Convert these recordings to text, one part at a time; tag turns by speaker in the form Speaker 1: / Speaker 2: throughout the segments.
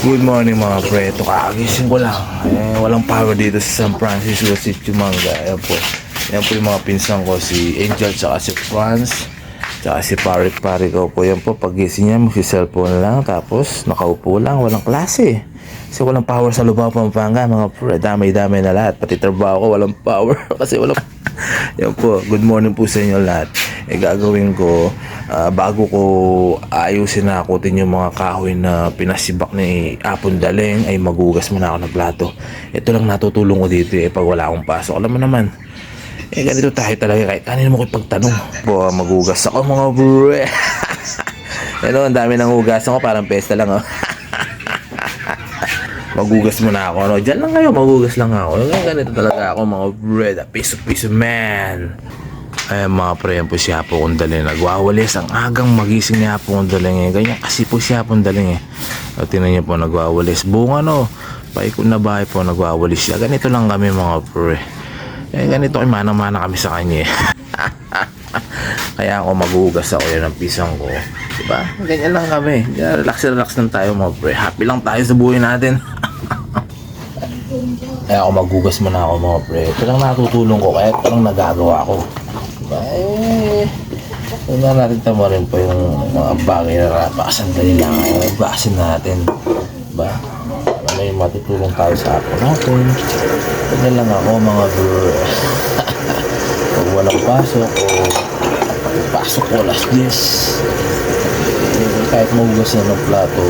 Speaker 1: Good morning mga pre. Ito kakagising ko lang. Walang power dito sa San Francisco City, Manga. Ayan po. Ayan po yung mga pinsan ko. Si Angel, tsaka si Franz, tsaka si Pari ko po. Yan po, pagising niya, mag-cellphone lang. Tapos, nakaupo lang. Walang klase. Kasi walang power sa Lubao, Pampanga, mga pre. Damay-damay na lahat. Pati trabaho ko, walang power. Kasi walang... Yan po, good morning po sa inyo lahat. Gagawin ko, bago ko ayusin na akutin yung mga kahoy na pinasibak ni Apon Daleng, ay magugas muna ako ng plato. Ito lang natutulong ko dito pag wala akong pasok. Alam mo naman, ganito tayo talaga kahit kanino mo ko ipagtanong. Po, magugas ako mga bre. Ang dami ng hugasan ko, parang pesta lang oh. Magugas muna ako, no? Diyan lang kayo, magugas lang ako. Ganito talaga ako mga bre, the piece of man. Ay mga pre, yan po si Apo kong daling nagwawalis. Ang agang magising ni Apo kong daling ganyan kasi po si Apo kong daling O, tinan niyo po, nagwawalis. Buong paikot na bahay po, nagwawalis siya. Ganito lang kami mga pre. Ganito kay manang-mana kami sa kanya Kaya ako maghugas ako yan ng pisang ko. Diba? Ganyan lang kami. Relax lang tayo mga pre. Happy lang tayo sa buhay natin. Kaya ako maghugas muna ako mga pre. Ito lang natutulong ko. Kaya ito lang nagagawa ko. Diba? Natin tamo rin po yung mga bagay na napakasandali lang. Basin natin. Diba? Ano yung matutulong tayo sa ako natin. Ganyan lang ako mga pre. Pag walang pasok o pasok ko last yes. Kahit magugas na ng plato,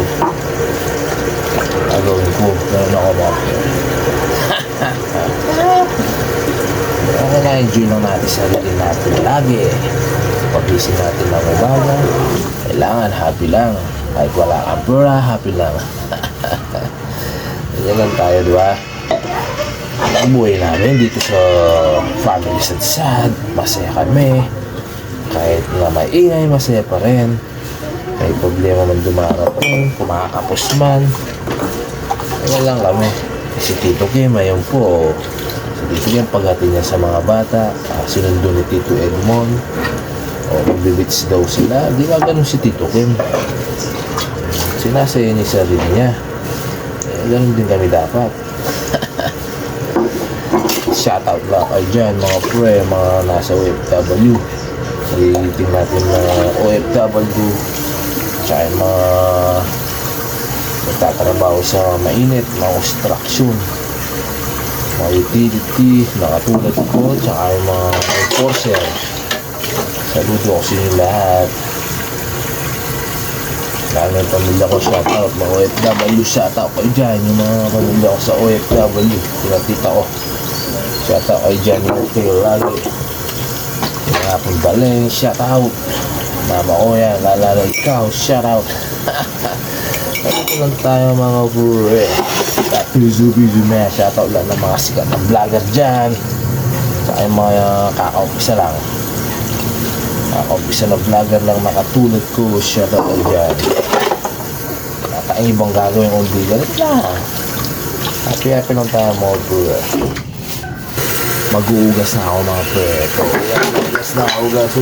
Speaker 1: gagawin ko. Ganun ako mga pre. Na-enjoy lang natin sarili natin lagi. Pag-isip natin ng umaga, kailangan happy lang. Kahit wala kang pera, happy lang. Ganyan lang tayo, diba? Ang buhay namin dito sa family sad, masaya kami. Kahit na maingay, masaya pa rin. May problema man dumarating, kumakapos man. Ganyan lang kami. Si Tito Kim, ayun po. Si Tito Kim, paghatin niya sa mga bata, sinundo ni Tito Edmond. O, magbibits daw sila. Di ba ganun si Tito Kim? Sinasaya niya sarili niya. Ganun din kami dapat. Shoutout lang kayo dyan, mga pre, mga nasa OFW. Salitin natin mga OFW. Tsaka yung mga nagtatrabaho sa mainit, mga construction, mga utility, nakatulad ko, tsaka yung mga enforcer. Saludo ko sa inyo lahat. Lalo yung pamilya ko, shoutout, mga OFW, shoutout kayo dyan, yung mga pamilya ko sa OFW, pinatita ko. Shoutout kayo dyan, yung kayo lagi. Yung mga Apon Daleng, shoutout. Mama ko yan, lalala ikaw, shoutout. Ito lang tayo mga bure. Piso na, shoutout lang ng mga sikat ng vlogger dyan. Saka yung mga kakaumpisa lang. Kakaumpisa na vlogger lang nakatulad ko, shoutout kayo dyan. Nakain ibang gagawin kong di ganit lang. Happy lang tayo mga bure. Mag-uugas na ako mga pre. Ugas na ako, ugas.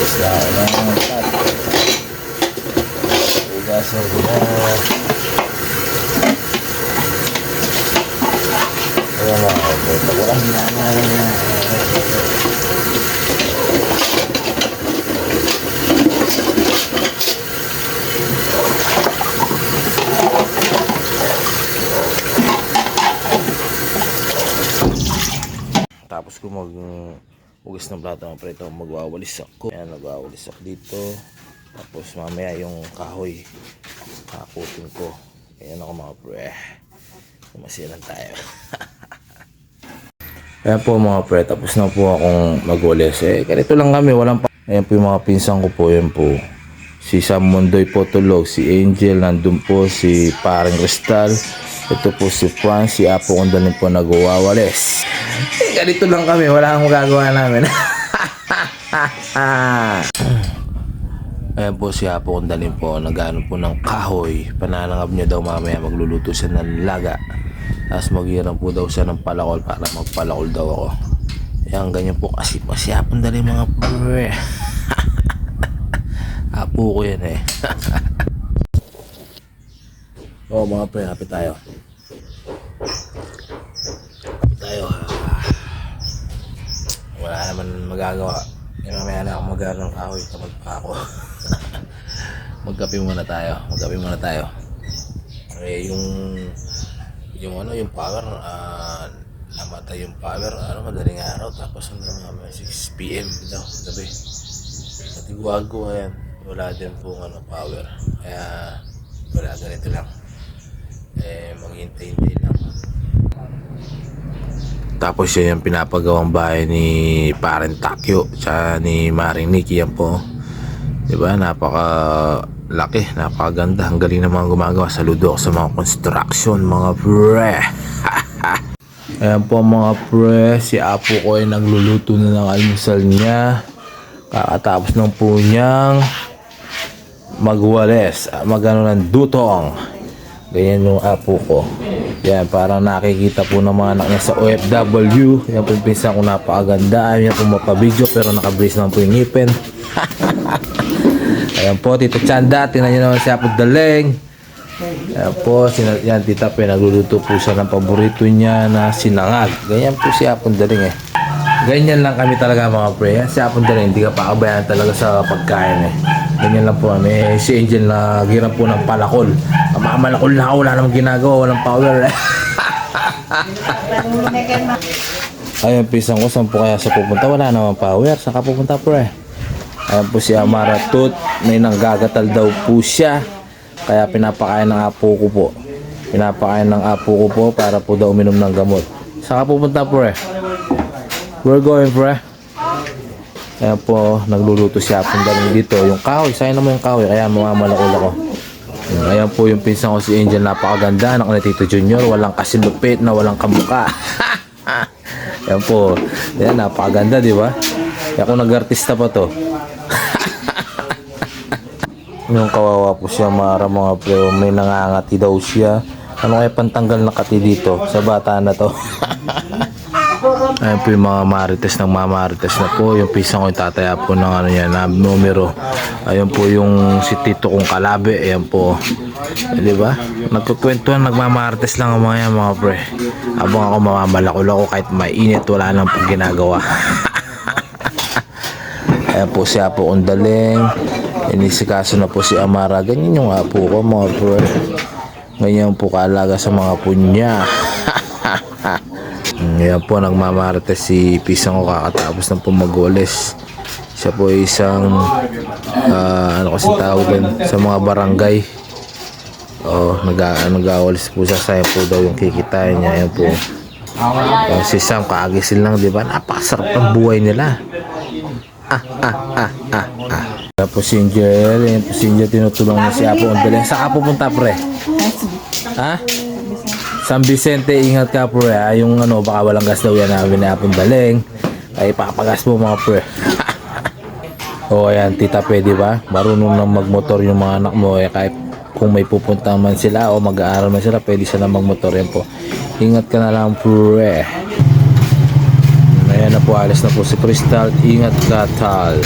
Speaker 1: Ugas na ako na. Ugas na ako na. Ayan na ako pre. Pag walang hinangalan na. Tapos kung mag-ugas ng plato mga pre, ito magwawalis ako. Ayan, nagwawalis ako dito. Tapos mamaya yung kahoy hakutin ko. Ayan ako mga pre. Masilan tayo. Ayan po mga pre, tapos na po akong magwalis. Ganito lang kami, walang pa. Ayan po yung mga pinsan ko po. Ayan po. Si Sam Mondoy po tulog. Si Angel, nandun po. Si Parang Cristal. Ito po si Franz, si Apo kong daling po nagwawalis. Ganito lang kami, wala akong magagawa namin. Ayan po si Apo kong daling po, nagano po ng kahoy. Pananangab niya daw mamaya, magluluto siya ng laga. Tapos maghiram po daw siya ng palakol para magpalakol daw ako. Ayan, ganyan po kasi po si Apo kong daling mga pre. Apo ko yan Oo mga pre, happy tayo. Happy tayo. Wala naman magagawa. Mamaya na ako mag-aaral ng kahoy. Tamad pa ako. Magkape muna tayo. Eh, yung power, namatay yung power, madaling araw, tapos hanggang 6 PM daw, gabi. Natiguago, ayan, wala din po power. Kaya, wala, ganito lang. Maghintay-hintay lang. Tapos yun yung pinapagawang bahay ni Parent Takyo, tsaka ni Maring Nikki, yan po. Diba, napaka-laki, napakaganda. Ang galing na mga gumagawa. Saludo ako sa mga construction, mga pre. Ayan po mga pre, si Apo ko ay nagluluto na ng almusal niya. Kakatapos ng po niyang magwales, magano ng dutong. Ganyan yung Apo ko. Yan, parang nakikita po ng mga anak niya sa OFW. Yan po yung pinsan ko, napakaganda. Ayaw niya po mapabidyo pero nakabrace naman po yung ngipin. Ayan po, Tito Chanda, tingnan nyo naman si Apo Daleng. Ayan po, yan, Tita Pe, nagluluto po siya ng paborito niya na sinangag. Ganyan po si Apo Daleng eh. Ganyan lang kami talaga mga pre. Yan, si Apo Daleng, hindi ka paakabayan talaga sa pagkain eh. Ganyan lang po kami. Si Angel na hirap po ng palakol. Mamalakol na ako, wala namang ginagawa, walang power eh. Ayun, pisang ko, saan po kaya sa pupunta? Wala namang power. Saan ka pupunta pre? Ayan po si Amara Tut, may nanggagatal daw po siya. Kaya pinapakain ng apo ko po. Pinapakain ng apo ko po para po daw uminom ng gamot. Saan ka pupunta pre? We're going pre. Ayan po, nagluluto siya Apong Daleng dito. Yung kahoy, sayang naman yung kahoy. Kaya mamamalakol ako. Ayan po yung pinsan ko si Angel, napakaganda. Anak ni Tito Junior, walang kasilupit na walang kamuka. Ayan po. Ayan, napakaganda di ba? Kaya kung nag-artista pa to. Yung kawawa po siya, Mara mga pre, may nangangati daw siya. Ano kaya pantanggal na kati dito sa bata na to? Ayan po yung mga marites ng mamarites na po. Yung pisang ko yung tataya po ng ano yan, na numero. Ayan po yung si Tito kong kalabi. Ayan po. Di ba? Nagkukwentuhan, nagmamarites lang ang mga yan mga pre. Habang ako mamamalakol ako kahit mainit, wala nang pong ginagawa. Ayan po si Apo kong Daleng. Inisikaso na po si Amara. Ganyan yung apo ko mga bro. Ganyan po kaalaga sa mga punya. Ngayon po nagmamarites si pisang ko kakatapos ng pumagoles. Siya po isang ano kasi tawag din sa mga barangay. Nag-awalis po siya. Sayang po daw yung kikitain niya. Ayan po. Si Sam kaagisil lang diba? Napakasarap ng buhay nila. Tapos si Angel, yung si Angel tinutulong na si Apo kong Daleng. Saan ka pupunta pre? Ha? San Vicente, ingat ka pre. Yung baka walang gas daw yan namin ni Apo kong Daleng. Ay papagas mo mga pre. Ayan, Tita Pe, di ba? Marunong na magmotor yung mga anak mo. Kahit kung may pupunta man sila o mag-aaral man sila, pwede sila magmotor. Yan po. Ingat ka na lang pre. Ayan na po, alis na po si Crystal. Ingat ka tal.